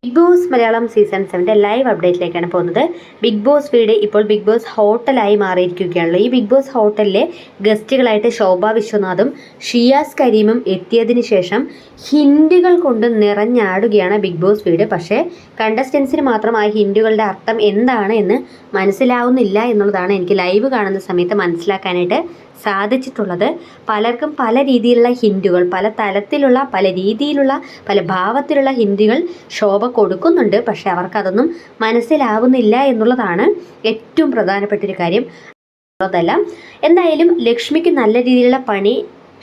Big Boss Malayalam season 7 live അപ്ഡേറ്റിലേക്കാണ് പോകുന്നത്. Bigg boss വീട് ഇപ്പോൾ ബിഗ് ബോസ് ഹോട്ടലായി മാറിയിരിക്കുകയാണല്ലോ. ഈ ബിഗ് ബോസ് ഹോട്ടലിലെ ഗസ്റ്റുകളായിട്ട് ശോഭ വിശ്വനാഥും ഷിയാസ് കരീമും എത്തിയതിനു ശേഷം ഹിന്റുകൾ കൊണ്ട് നിറഞ്ഞാടുകയാണ് ബിഗ് ബോസ് വീട്. പക്ഷേ കണ്ടസ്റ്റൻസിന് മാത്രം ആ ഹിന്റുകളുടെ അർത്ഥം എന്താണ് എന്ന് മനസ്സിലാവുന്നില്ല എന്നുള്ളതാണ് എനിക്ക് ലൈവ് കാണുന്ന സമയത്ത് മനസ്സിലാക്കാനായിട്ട് സാധിച്ചിട്ടുള്ളത്. പലർക്കും പല രീതിയിലുള്ള ഹിന്റുകൾ, പല തലത്തിലുള്ള, പല രീതിയിലുള്ള, പല ഭാവത്തിലുള്ള ഹിന്റുകൾ ശോഭ കൊടുക്കുന്നുണ്ട്. പക്ഷെ അവർക്കതൊന്നും മനസ്സിലാവുന്നില്ല എന്നുള്ളതാണ് ഏറ്റവും പ്രധാനപ്പെട്ട ഒരു കാര്യം. എന്തായാലും ലക്ഷ്മിക്ക് നല്ല രീതിയിലുള്ള പണി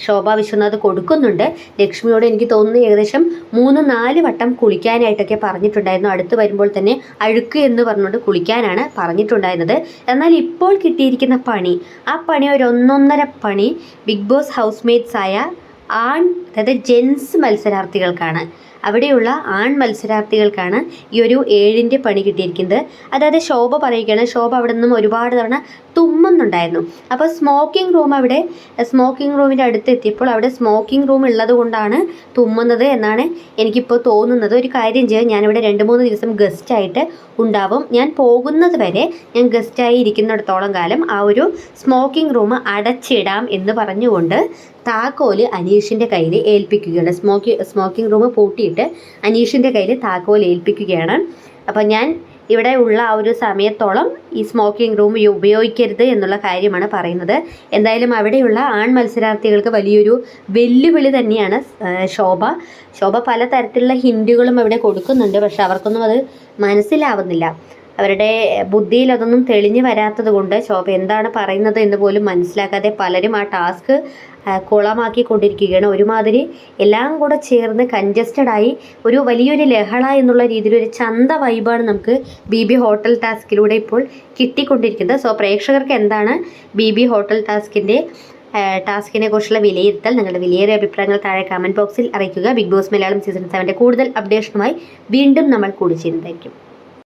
ശോഭ വിശ്വനാഥ് കൊടുക്കുന്നുണ്ട്. ലക്ഷ്മിയോട് എനിക്ക് തോന്നുന്നു ഏകദേശം 3-4 വട്ടം കുളിക്കാനായിട്ടൊക്കെ പറഞ്ഞിട്ടുണ്ടായിരുന്നു. അടുത്ത് വരുമ്പോൾ തന്നെ അഴുക്ക് എന്ന് പറഞ്ഞുകൊണ്ട് കുളിക്കാനാണ് പറഞ്ഞിട്ടുണ്ടായിരുന്നത്. എന്നാൽ ഇപ്പോൾ കിട്ടിയിരിക്കുന്ന പണി, ആ പണി ഒരു 1.5 പണി ബിഗ് ബോസ് ഹൗസ് മേറ്റ്സ് ആയ അതായത് ജെൻസ് മത്സരാർത്ഥികൾക്കാണ്. അവിടെയുള്ള ആൺ മത്സരാർത്ഥികൾക്കാണ് ഈ ഒരു 7ൻ്റെ പണി കിട്ടിയിരിക്കുന്നത്. അതായത് ശോഭ പറയുകയാണ്, ശോഭ അവിടെ നിന്നും ഒരുപാട് തവണ തുമ്മുന്നുണ്ടായിരുന്നു. അപ്പോൾ സ്മോക്കിംഗ് റൂമിൻ്റെ അടുത്ത് എത്തിയപ്പോൾ അവിടെ സ്മോക്കിംഗ് റൂം ഉള്ളത് കൊണ്ടാണ് തുമ്മുന്നത് എന്നാണ് എനിക്കിപ്പോൾ തോന്നുന്നത്. ഒരു കാര്യം ചെയ്യാം, ഞാനിവിടെ 2-3 ദിവസം ഗസ്റ്റായിട്ട് ഉണ്ടാവും. ഞാൻ പോകുന്നത് വരെ, ഞാൻ ഗസ്റ്റായി ഇരിക്കുന്നിടത്തോളം കാലം ആ ഒരു സ്മോക്കിംഗ് റൂം അടച്ചിടാം എന്ന് പറഞ്ഞുകൊണ്ട് താക്കോല് അനീഷിൻ്റെ കയ്യിൽ ഏൽപ്പിക്കുകയാണ്. സ്മോക്കിംഗ് റൂം പൂട്ടിയിട്ട് അനീഷിൻ്റെ കയ്യിൽ താക്കോല് ഏൽപ്പിക്കുകയാണ്. അപ്പോൾ ഞാൻ ഇവിടെ ഉള്ള ആ ഒരു സമയത്തോളം ഈ സ്മോക്കിംഗ് റൂം ഉപയോഗിക്കരുത് എന്നുള്ള കാര്യമാണ് പറയുന്നത്. എന്തായാലും അവിടെയുള്ള ആൺ മത്സരാർത്ഥികൾക്ക് വലിയൊരു വെല്ലുവിളി തന്നെയാണ് ശോഭ പലതരത്തിലുള്ള ഹിന്റുകളും അവിടെ കൊടുക്കുന്നുണ്ട്. പക്ഷെ അവർക്കൊന്നും അത് മനസ്സിലാവുന്നില്ല. അവരുടെ ബുദ്ധിയിൽ അതൊന്നും തെളിഞ്ഞു വരാത്തത് കൊണ്ട് ശോഭ എന്താണ് പറയുന്നത് എന്ന് പോലും മനസ്സിലാക്കാതെ പലരും ആ ടാസ്ക് കുളമാക്കിക്കൊണ്ടിരിക്കുകയാണ്. ഒരുമാതിരി എല്ലാം കൂടെ ചേർന്ന് കൺജസ്റ്റഡായി ഒരു വലിയൊരു ലഹള എന്നുള്ള രീതിയിൽ ഒരു ചന്ത വൈബാണ് നമുക്ക് BB ഹോട്ടൽ ടാസ്കിലൂടെ ഇപ്പോൾ കിട്ടിക്കൊണ്ടിരിക്കുന്നത്. സോ പ്രേക്ഷകർക്ക് എന്താണ് BB ഹോട്ടൽ ടാസ്കിനെ കുറിച്ചുള്ള വിലയിരുത്തൽ, നിങ്ങളുടെ വിലയേറിയ അഭിപ്രായങ്ങൾ താഴെ കമൻറ്റ് ബോക്സിൽ അറിയിക്കുക. ബിഗ് ബോസ് മലയാളം സീസൺ 7 കൂടുതൽ അപ്ഡേഷനുമായി വീണ്ടും നമ്മൾ കൂടി ചെയ്യുന്നതായിരിക്കും.